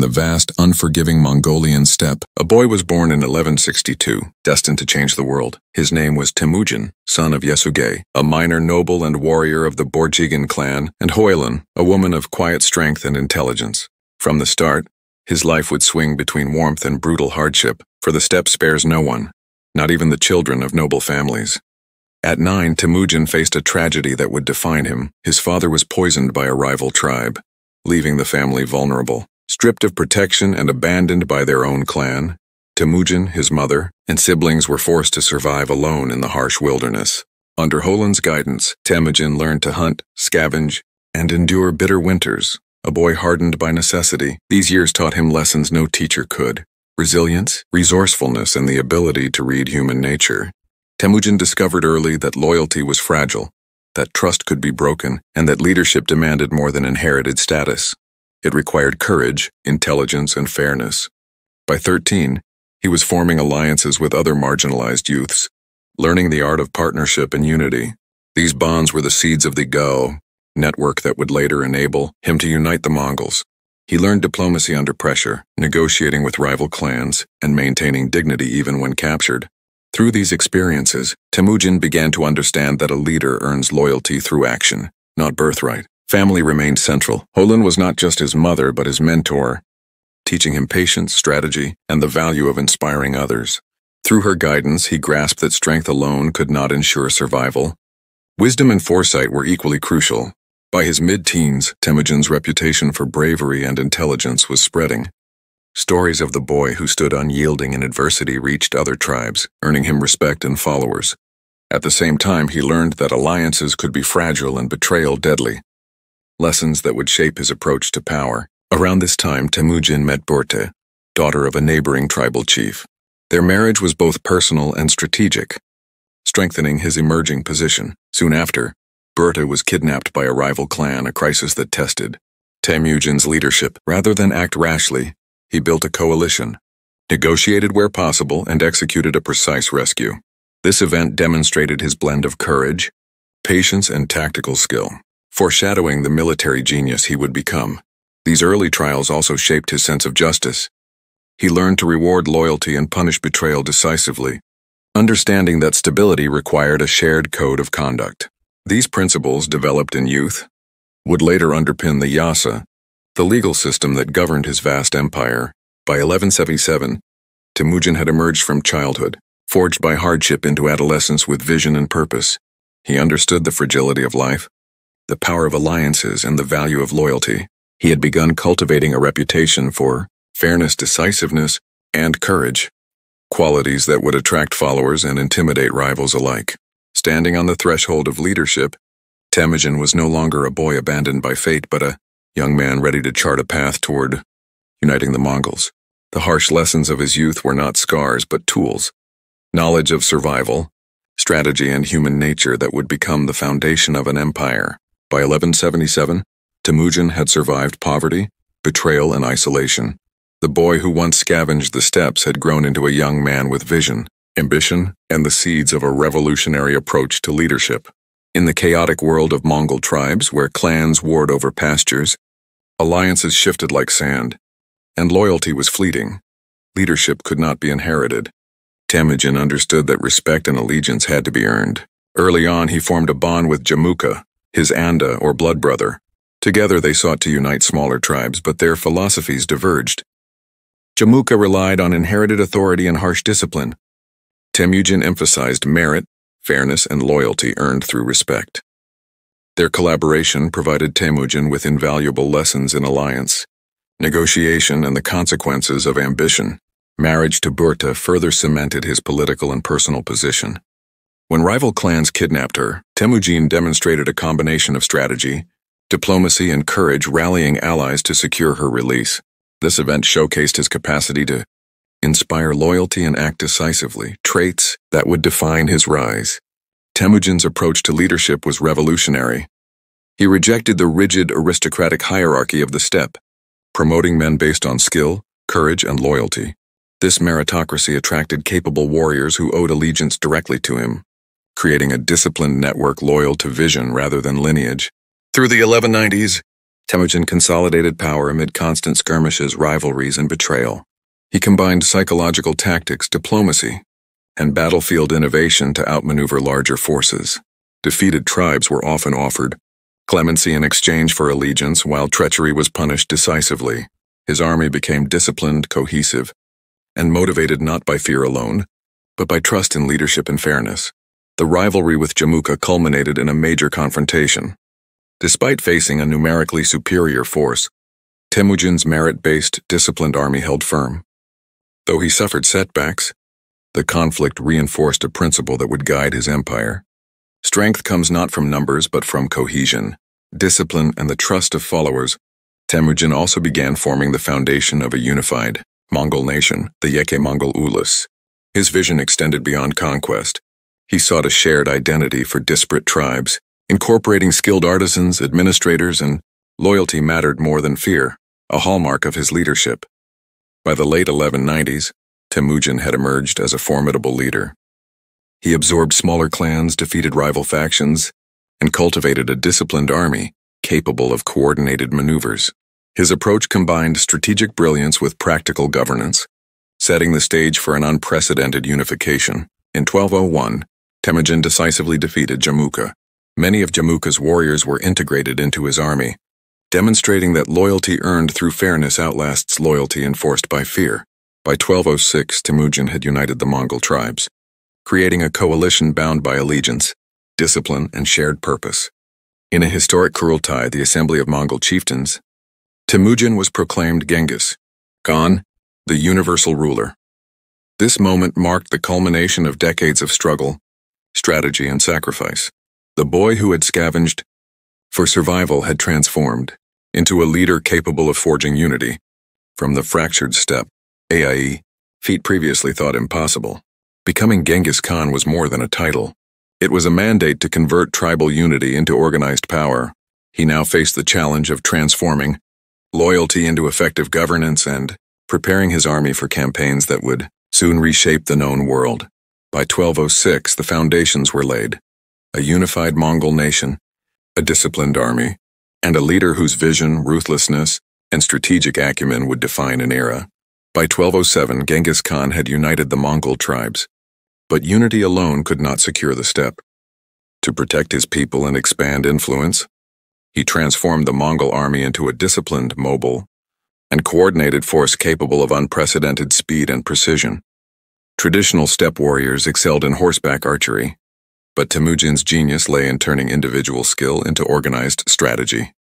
the vast, unforgiving Mongolian steppe, a boy was born in 1162, destined to change the world. His name was Temüjin, son of Yesugei, a minor noble and warrior of the Borjigin clan, and Hoylan, a woman of quiet strength and intelligence. From the start, his life would swing between warmth and brutal hardship, for the steppe spares no one, not even the children of noble families. At 9, Temüjin faced a tragedy that would define him. His father was poisoned by a rival tribe, leaving the family vulnerable. Stripped of protection and abandoned by their own clan, Temüjin, his mother, and siblings were forced to survive alone in the harsh wilderness. Under Hoylan's guidance, Temüjin learned to hunt, scavenge, and endure bitter winters. A boy hardened by necessity, these years taught him lessons no teacher could: resilience, resourcefulness, and the ability to read human nature. Temüjin discovered early that loyalty was fragile, that trust could be broken, and that leadership demanded more than inherited status. It required courage, intelligence, and fairness. By 13, he was forming alliances with other marginalized youths, learning the art of partnership and unity. These bonds were the seeds of the Gao network that would later enable him to unite the Mongols. He learned diplomacy under pressure, negotiating with rival clans, and maintaining dignity even when captured. Through these experiences, Temüjin began to understand that a leader earns loyalty through action, not birthright. Family remained central. Hoylan was not just his mother, but his mentor, teaching him patience, strategy, and the value of inspiring others. Through her guidance, he grasped that strength alone could not ensure survival. Wisdom and foresight were equally crucial. By his mid-teens, Temüjin's reputation for bravery and intelligence was spreading. Stories of the boy who stood unyielding in adversity reached other tribes, earning him respect and followers. At the same time, he learned that alliances could be fragile and betrayal deadly. Lessons that would shape his approach to power. Around this time, Temüjin met Berta, daughter of a neighboring tribal chief. Their marriage was both personal and strategic, strengthening his emerging position. Soon after, Berta was kidnapped by a rival clan, a crisis that tested Temüjin's leadership. Rather than act rashly, he built a coalition, negotiated where possible, and executed a precise rescue. This event demonstrated his blend of courage, patience, and tactical skill, foreshadowing the military genius he would become. These early trials also shaped his sense of justice. He learned to reward loyalty and punish betrayal decisively, understanding that stability required a shared code of conduct. These principles, developed in youth, would later underpin the Yasa, the legal system that governed his vast empire. By 1177, Temüjin had emerged from childhood, forged by hardship into adolescence with vision and purpose. He understood the fragility of life, the power of alliances, and the value of loyalty. He had begun cultivating a reputation for fairness, decisiveness, and courage, qualities that would attract followers and intimidate rivals alike. Standing on the threshold of leadership, Temüjin was no longer a boy abandoned by fate, but a young man ready to chart a path toward uniting the Mongols. The harsh lessons of his youth were not scars, but tools, knowledge of survival, strategy, and human nature that would become the foundation of an empire. By 1177, Temüjin had survived poverty, betrayal, and isolation. The boy who once scavenged the steppes had grown into a young man with vision, ambition, and the seeds of a revolutionary approach to leadership. In the chaotic world of Mongol tribes, where clans warred over pastures, alliances shifted like sand, and loyalty was fleeting, leadership could not be inherited. Temüjin understood that respect and allegiance had to be earned. Early on, he formed a bond with Jamuka, his Anda or blood brother. Together they sought to unite smaller tribes, but their philosophies diverged. Jamuka relied on inherited authority and harsh discipline. Temüjin emphasized merit, fairness, and loyalty earned through respect. Their collaboration provided Temüjin with invaluable lessons in alliance, negotiation, and the consequences of ambition. Marriage to Berta further cemented his political and personal position. When rival clans kidnapped her, Temüjin demonstrated a combination of strategy, diplomacy, and courage, rallying allies to secure her release. This event showcased his capacity to inspire loyalty and act decisively, traits that would define his rise. Temüjin's approach to leadership was revolutionary. He rejected the rigid aristocratic hierarchy of the steppe, promoting men based on skill, courage, and loyalty. This meritocracy attracted capable warriors who owed allegiance directly to him, creating a disciplined network loyal to vision rather than lineage. Through the 1190s, Temüjin consolidated power amid constant skirmishes, rivalries, and betrayal. He combined psychological tactics, diplomacy, and battlefield innovation to outmaneuver larger forces. Defeated tribes were often offered clemency in exchange for allegiance, while treachery was punished decisively. His army became disciplined, cohesive, and motivated not by fear alone, but by trust in leadership and fairness. The rivalry with Jamuka culminated in a major confrontation. Despite facing a numerically superior force, Temüjin's merit-based, disciplined army held firm. Though he suffered setbacks, the conflict reinforced a principle that would guide his empire. Strength comes not from numbers but from cohesion, discipline, and the trust of followers. Temüjin also began forming the foundation of a unified Mongol nation, the Yeke Mongol Ulus. His vision extended beyond conquest. He sought a shared identity for disparate tribes, incorporating skilled artisans, administrators, and loyalty mattered more than fear, a hallmark of his leadership. By the late 1190s, Temüjin had emerged as a formidable leader. He absorbed smaller clans, defeated rival factions, and cultivated a disciplined army capable of coordinated maneuvers. His approach combined strategic brilliance with practical governance, setting the stage for an unprecedented unification. In 1201, Temüjin decisively defeated Jamuka. Many of Jamuka's warriors were integrated into his army, demonstrating that loyalty earned through fairness outlasts loyalty enforced by fear. By 1206, Temüjin had united the Mongol tribes, creating a coalition bound by allegiance, discipline, and shared purpose. In a historic Kurultai, the assembly of Mongol chieftains, Temüjin was proclaimed Genghis Khan, the universal ruler. This moment marked the culmination of decades of struggle, strategy, and sacrifice. The boy who had scavenged for survival had transformed into a leader capable of forging unity. From the fractured steppe, AIE, feat previously thought impossible, becoming Genghis Khan was more than a title. It was a mandate to convert tribal unity into organized power. He now faced the challenge of transforming loyalty into effective governance and preparing his army for campaigns that would soon reshape the known world. By 1206, the foundations were laid. A unified Mongol nation, a disciplined army, and a leader whose vision, ruthlessness, and strategic acumen would define an era. By 1207, Genghis Khan had united the Mongol tribes, but unity alone could not secure the steppe. To protect his people and expand influence, he transformed the Mongol army into a disciplined, mobile, and coordinated force capable of unprecedented speed and precision. Traditional steppe warriors excelled in horseback archery, but Temüjin's genius lay in turning individual skill into organized strategy.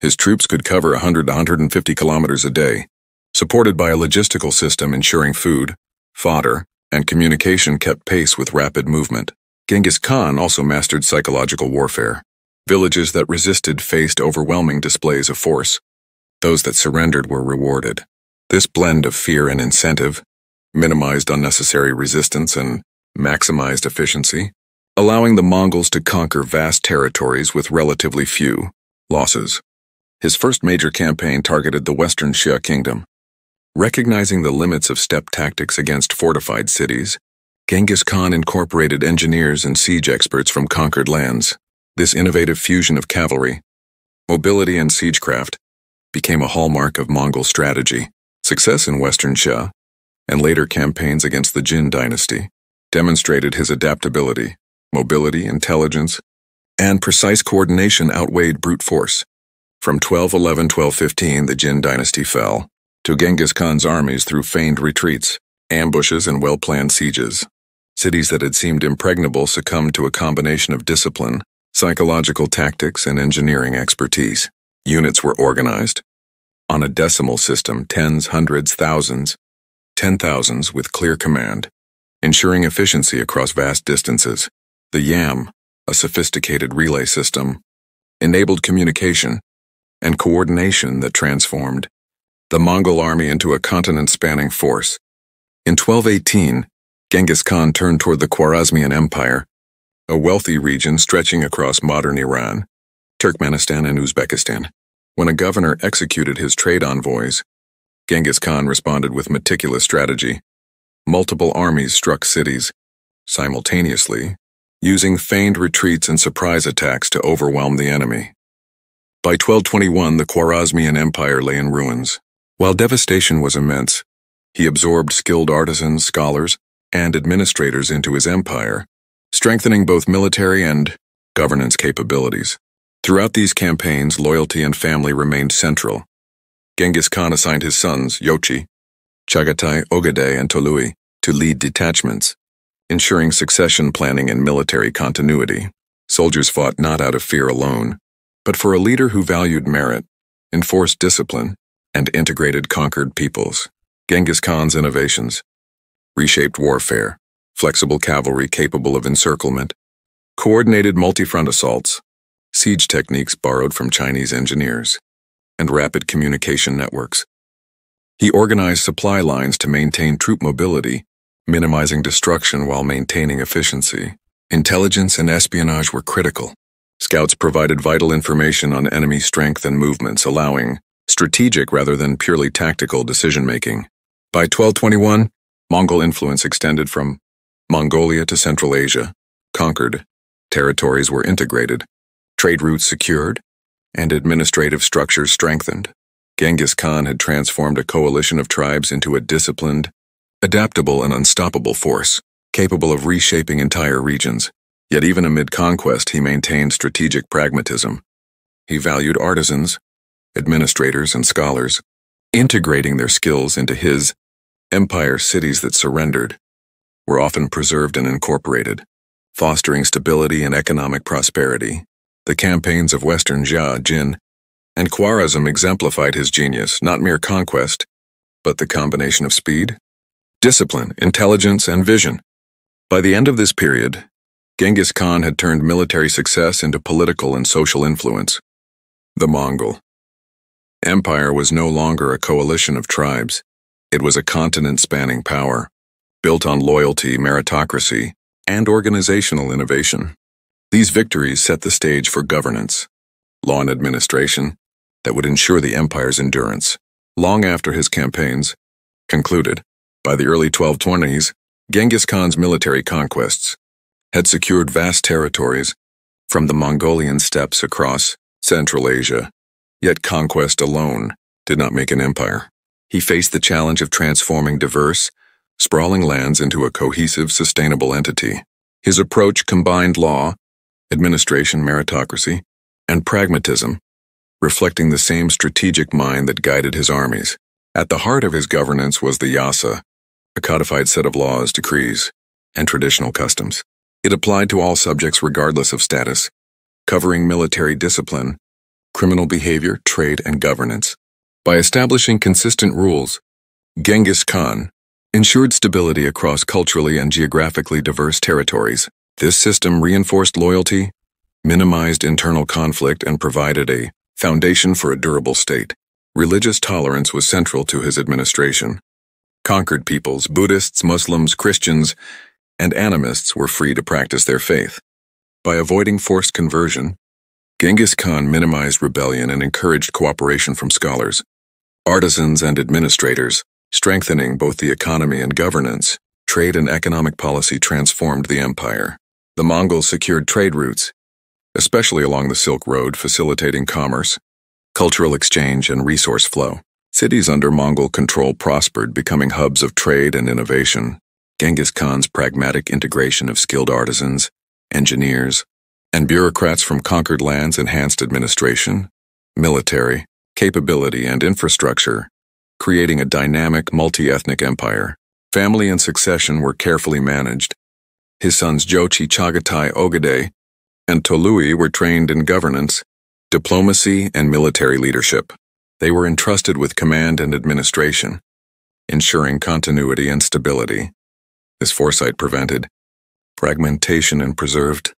His troops could cover 100 to 150 kilometers a day, supported by a logistical system ensuring food, fodder, and communication kept pace with rapid movement. Genghis Khan also mastered psychological warfare. Villages that resisted faced overwhelming displays of force. Those that surrendered were rewarded. This blend of fear and incentive minimized unnecessary resistance and maximized efficiency, allowing the Mongols to conquer vast territories with relatively few losses. His first major campaign targeted the Western Xia Kingdom. Recognizing the limits of steppe tactics against fortified cities, Genghis Khan incorporated engineers and siege experts from conquered lands. This innovative fusion of cavalry, mobility, and siegecraft became a hallmark of Mongol strategy. Success in Western Xia, and later campaigns against the Jin dynasty, demonstrated his adaptability, mobility, intelligence, and precise coordination outweighed brute force. From 1211-1215, the Jin dynasty fell to Genghis Khan's armies through feigned retreats, ambushes, and well-planned sieges. Cities that had seemed impregnable succumbed to a combination of discipline, psychological tactics, and engineering expertise. Units were organized on a decimal system, tens, hundreds, thousands, 10,000s with clear command, ensuring efficiency across vast distances. The YAM, a sophisticated relay system, enabled communication and coordination that transformed the Mongol army into a continent-spanning force. In 1218, Genghis Khan turned toward the Khwarezmian Empire, a wealthy region stretching across modern Iran, Turkmenistan, and Uzbekistan. When a governor executed his trade envoys, Genghis Khan responded with meticulous strategy. Multiple armies struck cities simultaneously, using feigned retreats and surprise attacks to overwhelm the enemy. By 1221, the Khwarezmian Empire lay in ruins. While devastation was immense, he absorbed skilled artisans, scholars, and administrators into his empire, strengthening both military and governance capabilities. Throughout these campaigns, loyalty and family remained central. Genghis Khan assigned his sons, Yochi, Chagatai, Ogedei, and Tolui, to lead detachments, ensuring succession planning and military continuity. Soldiers fought not out of fear alone, but for a leader who valued merit, enforced discipline, and integrated conquered peoples. Genghis Khan's innovations: reshaped warfare, flexible cavalry capable of encirclement, coordinated multi-front assaults, siege techniques borrowed from Chinese engineers, and rapid communication networks. He organized supply lines to maintain troop mobility, minimizing destruction while maintaining efficiency. Intelligence and espionage were critical. Scouts provided vital information on enemy strength and movements, allowing strategic rather than purely tactical decision-making. By 1221, Mongol influence extended from Mongolia to Central Asia. Conquered territories were integrated, trade routes secured, and administrative structures strengthened. Genghis Khan had transformed a coalition of tribes into a disciplined, adaptable, and unstoppable force, capable of reshaping entire regions. Yet even amid conquest, he maintained strategic pragmatism. He valued artisans, administrators, and scholars, integrating their skills into his empire. Cities that surrendered were often preserved and incorporated, fostering stability and economic prosperity. The campaigns of Western Jia, Jin, and Khwarezm exemplified his genius, not mere conquest, but the combination of speed, discipline, intelligence, and vision. By the end of this period, Genghis Khan had turned military success into political and social influence. The Mongol Empire was no longer a coalition of tribes. It was a continent-spanning power, built on loyalty, meritocracy, and organizational innovation. These victories set the stage for governance, law and administration that would ensure the empire's endurance. Long after his campaigns concluded, by the early 1220s, Genghis Khan's military conquests had secured vast territories from the Mongolian steppes across Central Asia. Yet conquest alone did not make an empire. He faced the challenge of transforming diverse, sprawling lands into a cohesive, sustainable entity. His approach combined law, administration, meritocracy, and pragmatism, reflecting the same strategic mind that guided his armies. At the heart of his governance was the yasa, a codified set of laws, decrees, and traditional customs. It applied to all subjects regardless of status, covering military discipline, criminal behavior, trade, and governance. By establishing consistent rules, Genghis Khan ensured stability across culturally and geographically diverse territories. This system reinforced loyalty, minimized internal conflict, and provided a foundation for a durable state. Religious tolerance was central to his administration. Conquered peoples, Buddhists, Muslims, Christians, and animists were free to practice their faith. By avoiding forced conversion, Genghis Khan minimized rebellion and encouraged cooperation from scholars, artisans, and administrators, strengthening both the economy and governance. Trade and economic policy transformed the empire. The Mongols secured trade routes, especially along the Silk Road, facilitating commerce, cultural exchange, and resource flow. Cities under Mongol control prospered, becoming hubs of trade and innovation. Genghis Khan's pragmatic integration of skilled artisans, engineers, and bureaucrats from conquered lands enhanced administration, military, capability, and infrastructure, creating a dynamic, multi-ethnic empire. Family and succession were carefully managed. His sons Jochi, Chagatai, Ogedei, and Tolui were trained in governance, diplomacy, and military leadership. They were entrusted with command and administration, ensuring continuity and stability. This foresight prevented fragmentation and preserved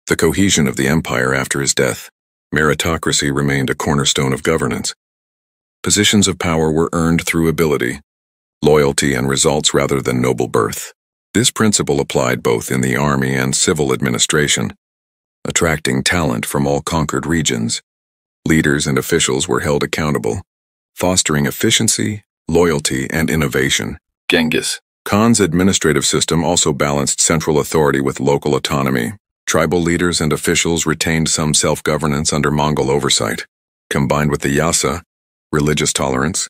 the cohesion of the empire after his death. Meritocracy remained a cornerstone of governance. Positions of power were earned through ability, loyalty, and results rather than noble birth. This principle applied both in the army and civil administration, attracting talent from all conquered regions. Leaders and officials were held accountable, fostering efficiency, loyalty, and innovation. Genghis Khan's administrative system also balanced central authority with local autonomy. Tribal leaders and officials retained some self-governance under Mongol oversight. Combined with the yasa, religious tolerance,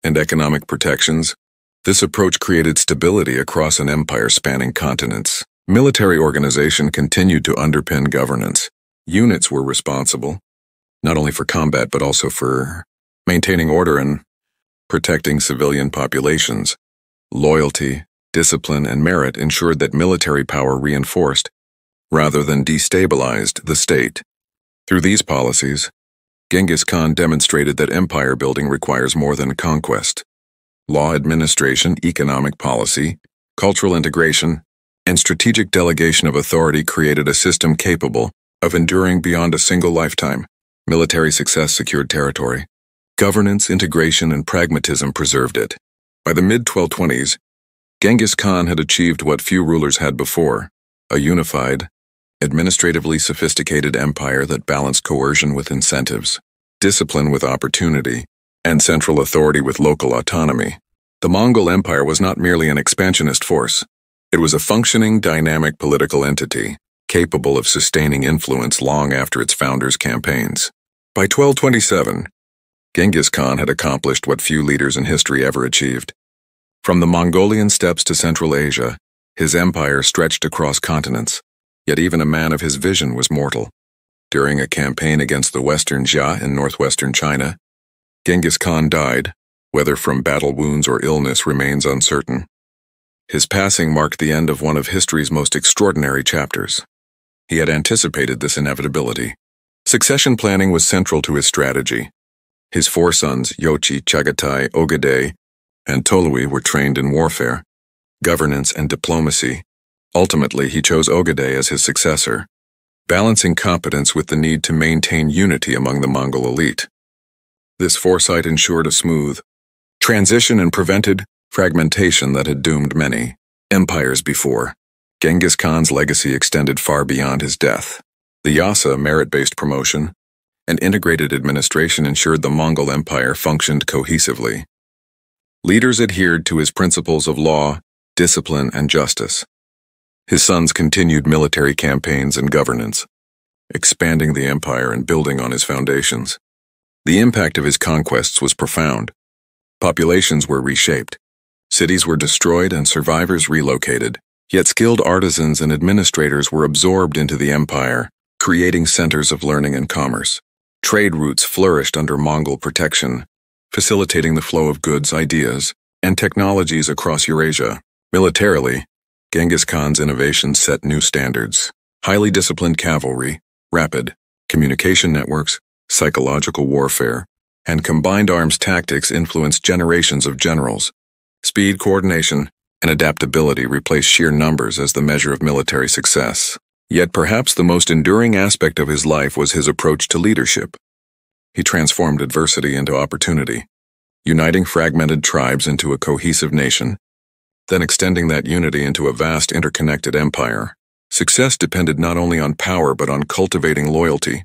and economic protections, this approach created stability across an empire spanning continents. Military organization continued to underpin governance. Units were responsible, not only for combat but also for maintaining order and protecting civilian populations. Loyalty, discipline, and merit ensured that military power reinforced, rather than destabilized, the state. Through these policies, Genghis Khan demonstrated that empire building requires more than conquest. Law administration, economic policy, cultural integration, and strategic delegation of authority created a system capable of enduring beyond a single lifetime. Military success secured territory. Governance, integration, and pragmatism preserved it. By the mid-1220s, Genghis Khan had achieved what few rulers had before, a unified, administratively sophisticated empire that balanced coercion with incentives, discipline with opportunity, and central authority with local autonomy. The Mongol Empire was not merely an expansionist force. It was a functioning, dynamic political entity, capable of sustaining influence long after its founders' campaigns. By 1227, Genghis Khan had accomplished what few leaders in history ever achieved. From the Mongolian steppes to Central Asia, his empire stretched across continents, yet even a man of his vision was mortal. During a campaign against the Western Xia in northwestern China, Genghis Khan died. Whether from battle wounds or illness remains uncertain. His passing marked the end of one of history's most extraordinary chapters. He had anticipated this inevitability. Succession planning was central to his strategy. His four sons, Yochi, Chagatai, Ogadai, and Tolui, were trained in warfare, governance, and diplomacy. Ultimately, he chose Ogadai as his successor, balancing competence with the need to maintain unity among the Mongol elite. This foresight ensured a smooth transition and prevented fragmentation that had doomed many empires before. Genghis Khan's legacy extended far beyond his death. The yasa, merit-based promotion, and integrated administration ensured the Mongol Empire functioned cohesively. Leaders adhered to his principles of law, discipline, and justice. His sons continued military campaigns and governance, expanding the empire and building on his foundations. The impact of his conquests was profound. Populations were reshaped, cities were destroyed, and survivors relocated. Yet skilled artisans and administrators were absorbed into the empire, creating centers of learning and commerce. Trade routes flourished under Mongol protection, facilitating the flow of goods, ideas, and technologies across Eurasia. Militarily, Genghis Khan's innovations set new standards. Highly disciplined cavalry, rapid communication networks, psychological warfare, and combined arms tactics influenced generations of generals. Speed, coordination, and adaptability replaced sheer numbers as the measure of military success. Yet perhaps the most enduring aspect of his life was his approach to leadership. He transformed adversity into opportunity, uniting fragmented tribes into a cohesive nation, then extending that unity into a vast interconnected empire. Success depended not only on power but on cultivating loyalty,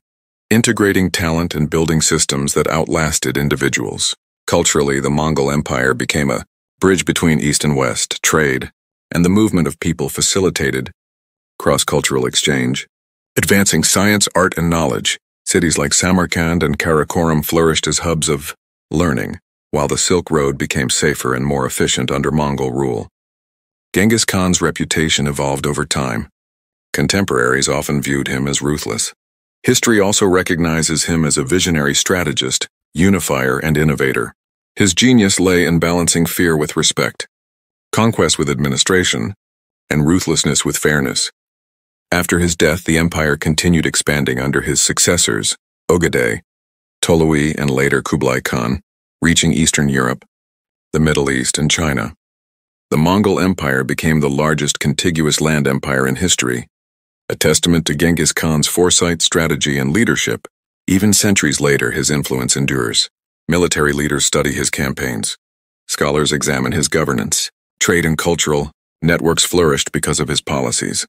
integrating talent, and building systems that outlasted individuals. Culturally, the Mongol Empire became a bridge between East and West. Trade and the movement of people facilitated cross-cultural exchange. Advancing science, art, and knowledge, cities like Samarkand and Karakoram flourished as hubs of learning, while the Silk Road became safer and more efficient under Mongol rule. Genghis Khan's reputation evolved over time. Contemporaries often viewed him as ruthless. History also recognizes him as a visionary strategist, unifier, and innovator. His genius lay in balancing fear with respect, conquest with administration, and ruthlessness with fairness. After his death, the empire continued expanding under his successors, Ogadai, Tolui, and later Kublai Khan, reaching Eastern Europe, the Middle East, and China. The Mongol Empire became the largest contiguous land empire in history, a testament to Genghis Khan's foresight, strategy, and leadership. Even centuries later, his influence endures. Military leaders study his campaigns. Scholars examine his governance. Trade and cultural networks flourished because of his policies.